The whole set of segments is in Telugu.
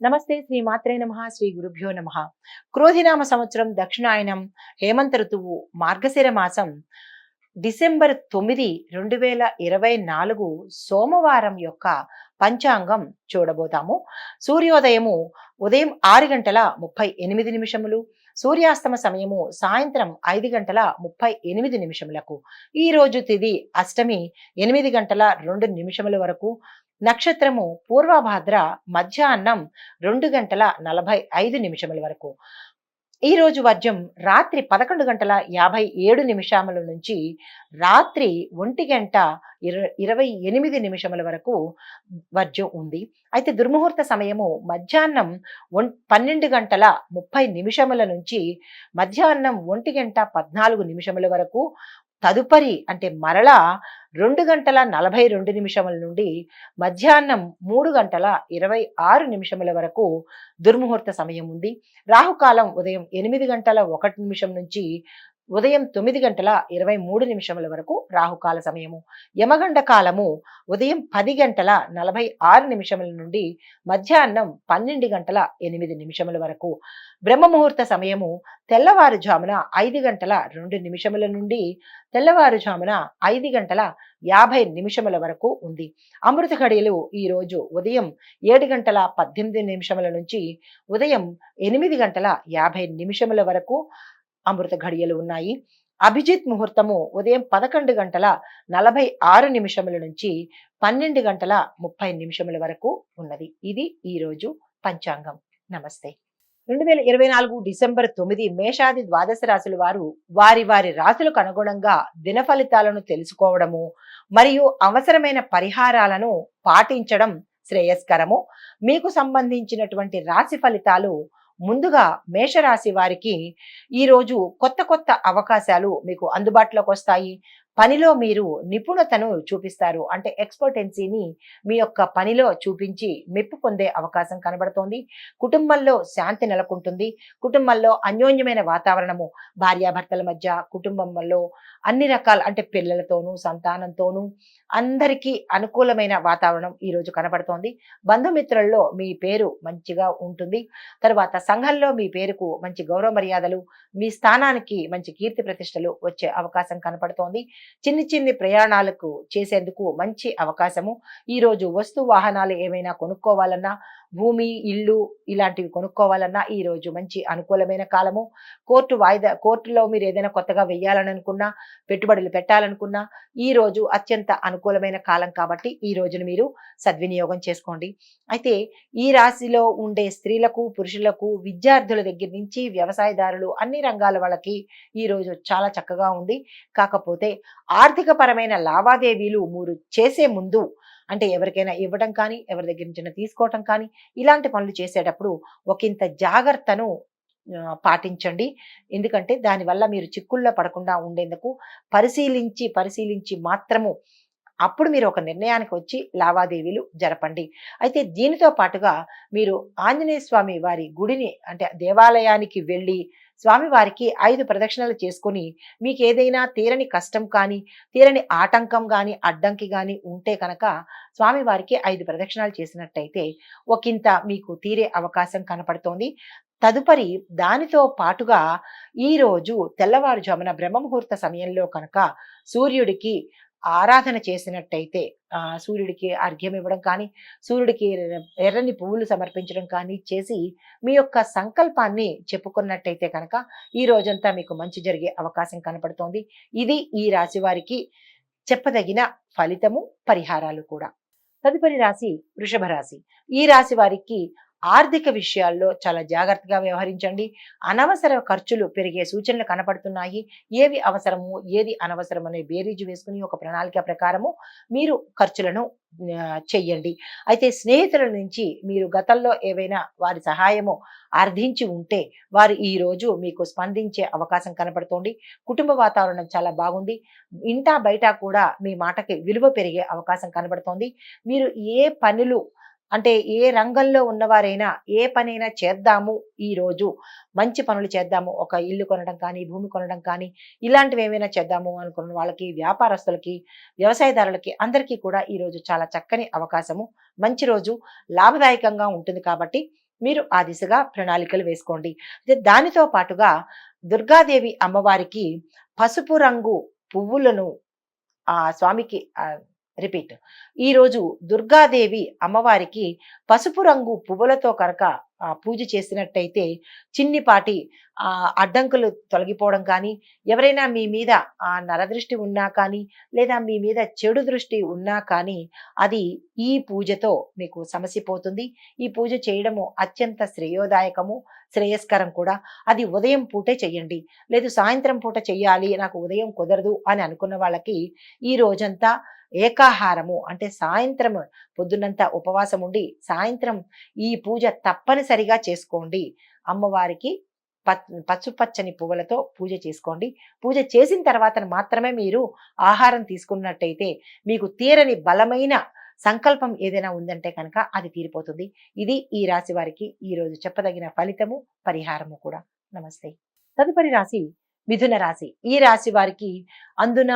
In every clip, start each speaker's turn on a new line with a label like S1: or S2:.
S1: నమస్తే శ్రీ మాత్రే నమః శ్రీ గురుభ్యో నమః. క్రోధినామ సంవత్సరం దక్షిణాయనం హేమంత ఋతువు మార్గశిర మాసం డిసెంబర్ 9, 2024 సోమవారం యొక్క పంచాంగం చూడబోతాము. సూర్యోదయము ఉదయం 6:38, సూర్యాస్తమ సమయము సాయంత్రం 5:38. ఈ రోజు తిథి అష్టమి 8:02 వరకు. నక్షత్రము పూర్వభాద్ర మధ్యాహ్నం 2:45 వరకు. ఈ రోజు వర్జం రాత్రి 11:57 నుంచి రాత్రి 1:28 వరకు వర్జం ఉంది. అయితే దుర్ముహూర్త సమయము మధ్యాహ్నం 12:30 నుంచి మధ్యాహ్నం 1:14 వరకు. తదుపరి అంటే మరలా 2:42 నుండి మధ్యాహ్నం 3:26 వరకు దుర్ముహూర్త సమయం ఉంది. రాహుకాలం ఉదయం 8:01 నుంచి ఉదయం 9:23 వరకు రాహుకాల సమయము. యమగండ కాలము ఉదయం 10:46 నుండి మధ్యాహ్నం 12:08 వరకు. బ్రహ్మముహూర్త సమయము తెల్లవారుజామున 5:02 నుండి తెల్లవారుజామున 5:50 వరకు ఉంది. అమృత ఘడియలు ఈ రోజు ఉదయం 7:18 నుంచి ఉదయం 8:50 వరకు అమృత ఘడియలు ఉన్నాయి. అభిజిత్ ముహూర్తము ఉదయం 11:46 నుంచి 12:30 వరకు ఉన్నది. ఇది ఈ రోజు పంచాంగం. నమస్తే. 2024 డిసెంబర్ 9 మేషాది ద్వాదశ రాశుల వారు వారి వారి రాశులకు అనుగుణంగా దిన ఫలితాలను తెలుసుకోవడము మరియు అవసరమైన పరిహారాలను పాటించడం శ్రేయస్కరము. మీకు సంబంధించినటువంటి రాశి ఫలితాలు ముందుగా మేషరాశి వారికి ఈరోజు కొత్త కొత్త అవకాశాలు మీకు అందుబాటులోకి వస్తాయి. పనిలో మీరు నిపుణతను చూపిస్తారు. అంటే ఎక్స్పర్టెన్సీని మీ యొక్క పనిలో చూపించి మెప్పు పొందే అవకాశం కనబడుతోంది. కుటుంబంలో శాంతి నెలకొంటుంది. కుటుంబంలో అన్యోన్యమైన వాతావరణము భార్యాభర్తల మధ్య, కుటుంబంలో అన్ని రకాల అంటే పిల్లలతోనూ సంతానంతోనూ అందరికీ అనుకూలమైన వాతావరణం ఈరోజు కనబడుతోంది. బంధుమిత్రుల్లో మీ పేరు మంచిగా ఉంటుంది. తర్వాత సంఘంలో మీ పేరుకు మంచి గౌరవ మర్యాదలు, మీ స్థానానికి మంచి కీర్తి ప్రతిష్టలు వచ్చే అవకాశం కనపడుతోంది. చిన్ని చిన్ని ప్రయాణాలకు చేసేందుకు మంచి అవకాశము. ఈరోజు వస్తు వాహనాలు ఏమైనా కొనుక్కోవాలన్నా, భూమి ఇల్లు ఇలాంటివి కొనుక్కోవాలన్నా ఈరోజు మంచి అనుకూలమైన కాలము. కోర్టులో మీరు ఏదైనా కొత్తగా వెయ్యాలని అనుకున్నా, పెట్టుబడులు పెట్టాలనుకున్నా ఈరోజు అత్యంత అనుకూలమైన కాలం కాబట్టి ఈ రోజును మీరు సద్వినియోగం చేసుకోండి. అయితే ఈ రాశిలో ఉండే స్త్రీలకు, పురుషులకు, విద్యార్థుల దగ్గర నుంచి వ్యవసాయదారులు అన్ని రంగాల వాళ్ళకి ఈరోజు చాలా చక్కగా ఉంది. కాకపోతే ఆర్థిక పరమైన లావాదేవీలు మీరు చేసే ముందు అంటే ఎవరికైనా ఇవ్వడం కానీ, ఎవరి దగ్గర నుంచి తీసుకోవటం కానీ ఇలాంటి పనులు చేసేటప్పుడు ఒకంత జాగ్రత్తను పాటించండి. ఎందుకంటే దానివల్ల మీరు చిక్కుల్లో పడకుండా ఉండేందుకు పరిశీలించి మాత్రము అప్పుడు మీరు ఒక నిర్ణయానికి వచ్చి లావాదేవీలు జరపండి. అయితే దీనితో పాటుగా మీరు ఆంజనేయ స్వామి వారి గుడిని అంటే దేవాలయానికి వెళ్ళి స్వామివారికి 5 ప్రదక్షిణలు చేసుకొని మీకు ఏదైనా తీరని కష్టం కానీ, తీరని ఆటంకం కానీ, అడ్డంకి కానీ ఉంటే కనుక స్వామివారికి 5 ప్రదక్షిణాలు చేసినట్టయితే ఒకంత మీకు తీరే అవకాశం కనపడుతోంది. తదుపరి దానితో పాటుగా ఈరోజు తెల్లవారుజామున బ్రహ్మముహూర్త సమయంలో కనుక సూర్యుడికి ఆరాధన చేసినట్టయితే సూర్యుడికి అర్ఘ్యం ఇవ్వడం కానీ, సూర్యుడికి ఎర్రని పువ్వులు సమర్పించడం కానీ చేసి మీ యొక్క సంకల్పాన్ని చెప్పుకున్నట్టయితే కనుక ఈ రోజంతా మీకు మంచి జరిగే అవకాశం కనపడుతోంది. ఇది ఈ రాశి వారికి చెప్పదగిన ఫలితము, పరిహారాలు కూడా. తదుపరి రాశి వృషభ రాశి. ఈ రాశి వారికి ఆర్థిక విషయాల్లో చాలా జాగ్రత్తగా వ్యవహరించండి. అనవసర ఖర్చులు పెరిగే సూచనలు కనపడుతున్నాయి. ఏవి అవసరము, ఏది అనవసరం అనే బేరీజు వేసుకుని ఒక ప్రణాళిక ప్రకారము మీరు ఖర్చులను చెయ్యండి. అయితే స్నేహితుల నుంచి మీరు గతంలో ఏవైనా వారి సహాయము అర్థించి ఉంటే వారు ఈ రోజు మీకు స్పందించే అవకాశం కనపడుతోంది. కుటుంబ వాతావరణం చాలా బాగుంది. ఇంటా బయట కూడా మీ మాటకి విలువ పెరిగే అవకాశం కనబడుతోంది. మీరు ఏ పనులు అంటే ఏ రంగంలో ఉన్నవారైనా ఏ పనైనా చేద్దాము, ఈ రోజు మంచి పనులు చేద్దాము, ఒక ఇల్లు కొనడం కానీ, భూమి కొనడం కానీ ఇలాంటివి ఏమైనా చేద్దాము అనుకున్న వాళ్ళకి, వ్యాపారస్తులకి, వ్యవసాయదారులకి అందరికీ కూడా ఈ రోజు చాలా చక్కని అవకాశము, మంచి రోజు, లాభదాయకంగా ఉంటుంది. కాబట్టి మీరు ఆ దిశగా ప్రణాళికలు వేసుకోండి. అయితే దానితో పాటుగా దుర్గాదేవి అమ్మవారికి పసుపు రంగు పువ్వులను ఆ స్వామికి రిపీట్. ఈరోజు దుర్గాదేవి అమ్మవారికి పసుపు రంగు పువ్వులతో కనుక పూజ చేసినట్టయితే చిన్నిపాటి అడ్డంకులు తొలగిపోవడం కానీ, ఎవరైనా మీ మీద నరదృష్టి ఉన్నా కానీ, లేదా మీ మీద చెడు దృష్టి ఉన్నా కానీ, అది ఈ పూజతో మీకు సమసిపోతుంది. ఈ పూజ చేయడము అత్యంత శ్రేయోదాయకము, శ్రేయస్కరం కూడా. అది ఉదయం పూటే చెయ్యండి. లేదు సాయంత్రం పూట చెయ్యాలి, నాకు ఉదయం కుదరదు అని అనుకున్న వాళ్ళకి ఈ రోజంతా ఏకాహారము అంటే సాయంత్రం పొద్దున్నంతా ఉపవాసం ఉండి సాయంత్రం ఈ పూజ తప్పనిసరిగా చేసుకోండి. అమ్మవారికి పచ్చుపచ్చని పువ్వులతో పూజ చేసుకోండి. పూజ చేసిన తర్వాత మాత్రమే మీరు ఆహారం తీసుకున్నట్టయితే మీకు తీరని బలమైన సంకల్పం ఏదైనా ఉందంటే కనుక అది తీరిపోతుంది. ఇది ఈ రాశి వారికి ఈ రోజు చెప్పదగిన ఫలితము, పరిహారము కూడా. నమస్తే. తదుపరి రాశి మిథున రాశి. ఈ రాశి వారికి అందున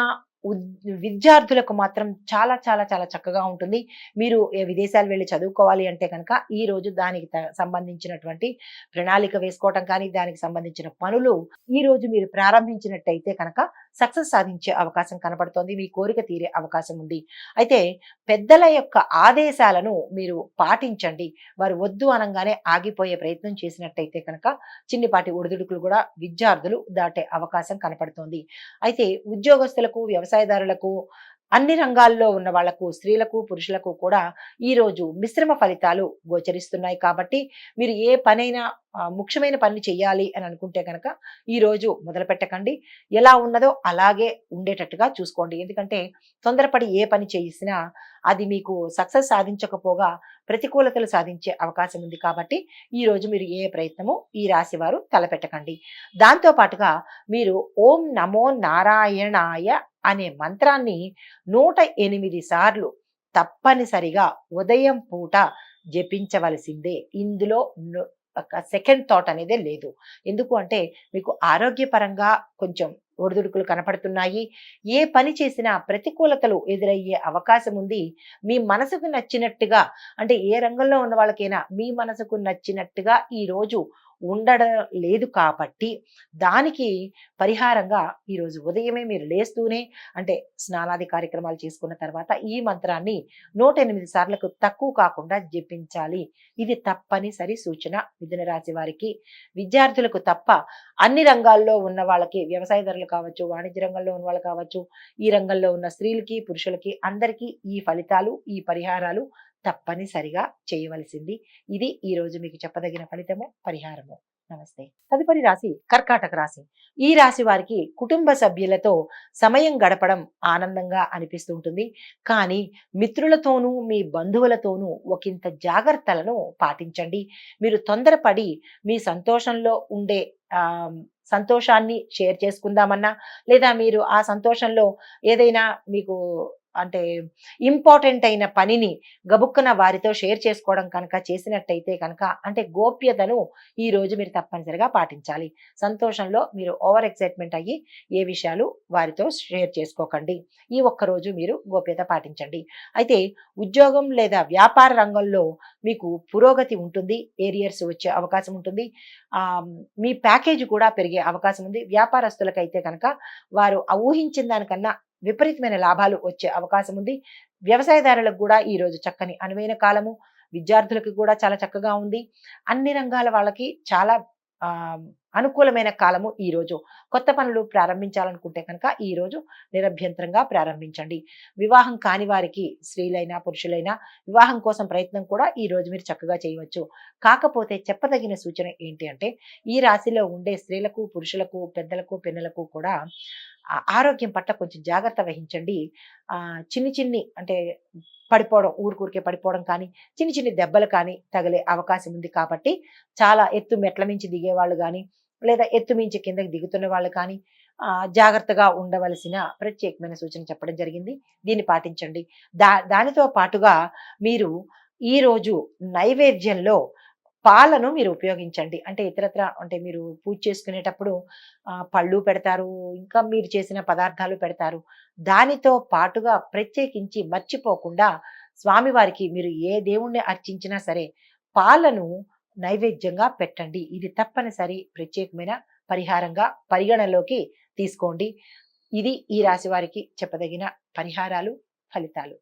S1: విద్యార్థులకు మాత్రం చాలా చాలా చాలా చక్కగా ఉంటుంది. మీరు విదేశాలు వెళ్ళి చదువుకోవాలి అంటే కనుక ఈ రోజు దానికి సంబంధించినటువంటి ప్రణాళిక వేసుకోవటం కానీ, దానికి సంబంధించిన పనులు ఈ రోజు మీరు ప్రారంభించినట్టయితే కనుక సక్సెస్ సాధించే అవకాశం కనపడుతోంది. మీ కోరిక తీరే అవకాశం ఉంది. అయితే పెద్దల యొక్క ఆదేశాలను మీరు పాటించండి. వారు వద్దు అనగానే ఆగిపోయే ప్రయత్నం చేసినట్టయితే కనుక చిన్నిపాటి ఒడిదుడుకులు కూడా విద్యార్థులు దాటే అవకాశం కనపడుతోంది. అయితే ఉద్యోగస్తులకు, వ్యవసాయదారులకు, అన్ని రంగాల్లో ఉన్న వాళ్లకు, స్త్రీలకు, పురుషులకు కూడా ఈరోజు మిశ్రమ ఫలితాలు గోచరిస్తున్నాయి. కాబట్టి మీరు ఏ పనైనా ముఖ్యమైన పని చెయ్యాలి అని అనుకుంటే కనుక ఈరోజు మొదలు పెట్టకండి. ఎలా ఉన్నదో అలాగే ఉండేటట్టుగా చూసుకోండి. ఎందుకంటే తొందరపడి ఏ పని చేసినా అది మీకు సక్సెస్ సాధించకపోగా ప్రతికూలతలు సాధించే అవకాశం ఉంది. కాబట్టి ఈరోజు మీరు ఏ ప్రయత్నము ఈ రాశి వారు తలపెట్టకండి. దాంతో పాటుగా మీరు ఓం నమో నారాయణాయ అనే మంత్రాన్ని 108 సార్లు తప్పనిసరిగా ఉదయం పూట జపించవలసిందే. ఇందులో ఒక సెకండ్ థాట్ అనేదే లేదు. ఎందుకు అంటే మీకు ఆరోగ్యపరంగా కొంచెం ఒడిదుడుకులు కనపడుతున్నాయి. ఏ పని చేసినా ప్రతికూలతలు ఎదురయ్యే అవకాశం ఉంది. మీ మనసుకు నచ్చినట్టుగా అంటే ఏ రంగంలో ఉన్న వాళ్ళకైనా మీ మనసుకు నచ్చినట్టుగా ఈరోజు ఉండడం లేదు. కాబట్టి దానికి పరిహారంగా ఈరోజు ఉదయమే మీరు లేస్తూనే అంటే స్నానాది కార్యక్రమాలు చేసుకున్న తర్వాత ఈ మంత్రాన్ని 108 సార్లకు తక్కువ కాకుండా జపించాలి. ఇది తప్పనిసరి సూచన మిథున రాశి వారికి. విద్యార్థులకు తప్ప అన్ని రంగాల్లో ఉన్న వాళ్ళకి, వ్యవసాయదారులు కావచ్చు, వాణిజ్య రంగంలో ఉన్న వాళ్ళు కావచ్చు, ఈ రంగంలో ఉన్న స్త్రీలకి, పురుషులకి అందరికీ ఈ ఫలితాలు, ఈ పరిహారాలు తప్పనిసరిగా చేయవలసింది. ఇది ఈ రోజు మీకు చెప్పదగిన ఫలితము, పరిహారము. నమస్తే. తదుపరి రాశి కర్కాటక రాశి. ఈ రాశి వారికి కుటుంబ సభ్యులతో సమయం గడపడం ఆనందంగా అనిపిస్తుంటుంది. కానీ మిత్రులతోనూ మీ బంధువులతోనూ ఒకంత జాగ్రత్తలను పాటించండి. మీరు తొందరపడి మీ సంతోషంలో ఉండే సంతోషాన్ని షేర్ చేసుకుందామన్నా, లేదా మీరు ఆ సంతోషంలో ఏదైనా మీకు అంటే ఇంపార్టెంట్ అయిన పనిని గబుక్కున వారితో షేర్ చేసుకోవడం కనుక చేసినట్టయితే కనుక అంటే గోప్యతను ఈ రోజు మీరు తప్పనిసరిగా పాటించాలి. సంతోషంలో మీరు ఓవర్ ఎక్సైట్మెంట్ అయ్యి ఏ విషయాలు వారితో షేర్ చేసుకోకండి. ఈ ఒక్కరోజు మీరు గోప్యత పాటించండి. అయితే ఉద్యోగం లేదా వ్యాపార రంగంలో మీకు పురోగతి ఉంటుంది. ఏరియర్స్ వచ్చే అవకాశం ఉంటుంది. మీ ప్యాకేజ్ కూడా పెరిగే అవకాశం ఉంది. వ్యాపారస్తులకైతే కనుక వారు ఊహించిన దానికన్నా విపరీతమైన లాభాలు వచ్చే అవకాశం ఉంది. వ్యవసాయదారులకు కూడా ఈ రోజు చక్కని అనువైన కాలము. విద్యార్థులకు కూడా చాలా చక్కగా ఉంది. అన్ని రంగాల వాళ్ళకి చాలా అనుకూలమైన కాలము ఈ రోజు. కొత్త పనులు ప్రారంభించాలనుకుంటే కనుక ఈ రోజు నిరభ్యంతరంగా ప్రారంభించండి. వివాహం కాని వారికి, స్త్రీలైనా పురుషులైనా వివాహం కోసం ప్రయత్నం కూడా ఈ రోజు మీరు చక్కగా చేయవచ్చు. కాకపోతే చెప్పదగిన సూచన ఏంటి అంటే ఈ రాశిలో ఉండే స్త్రీలకు, పురుషులకు, పెద్దలకు, పిన్నలకు కూడా ఆరోగ్యం పట్ల కొంచెం జాగ్రత్త వహించండి. చిన్ని అంటే పడిపోవడం, ఊరికే పడిపోవడం కానీ, చిన్ని దెబ్బలు కానీ తగిలే అవకాశం ఉంది. కాబట్టి చాలా ఎత్తు మెట్ల మించి దిగేవాళ్ళు కానీ, లేదా ఎత్తు మించి కిందకి దిగుతున్న వాళ్ళు కానీ జాగ్రత్తగా ఉండవలసిన ప్రత్యేకమైన సూచన చెప్పడం జరిగింది. దీన్ని పాటించండి. దానితో పాటుగా మీరు ఈరోజు నైవేద్యంలో పాలను మీరు ఉపయోగించండి. అంటే ఇతరత్ర అంటే మీరు పూజ చేసుకునేటప్పుడు పళ్ళు పెడతారు, ఇంకా మీరు చేసిన పదార్థాలు పెడతారు. దానితో పాటుగా ప్రత్యేకించి మర్చిపోకుండా స్వామివారికి మీరు ఏ దేవుణ్ణి అర్చించినా సరే పాలను నైవేద్యంగా పెట్టండి. ఇది తప్పనిసరి ప్రత్యేకమైన పరిహారంగా పరిగణలోకి తీసుకోండి. ఇది ఈ రాశి వారికి చెప్పదగిన పరిహారాలు, ఫలితాలు.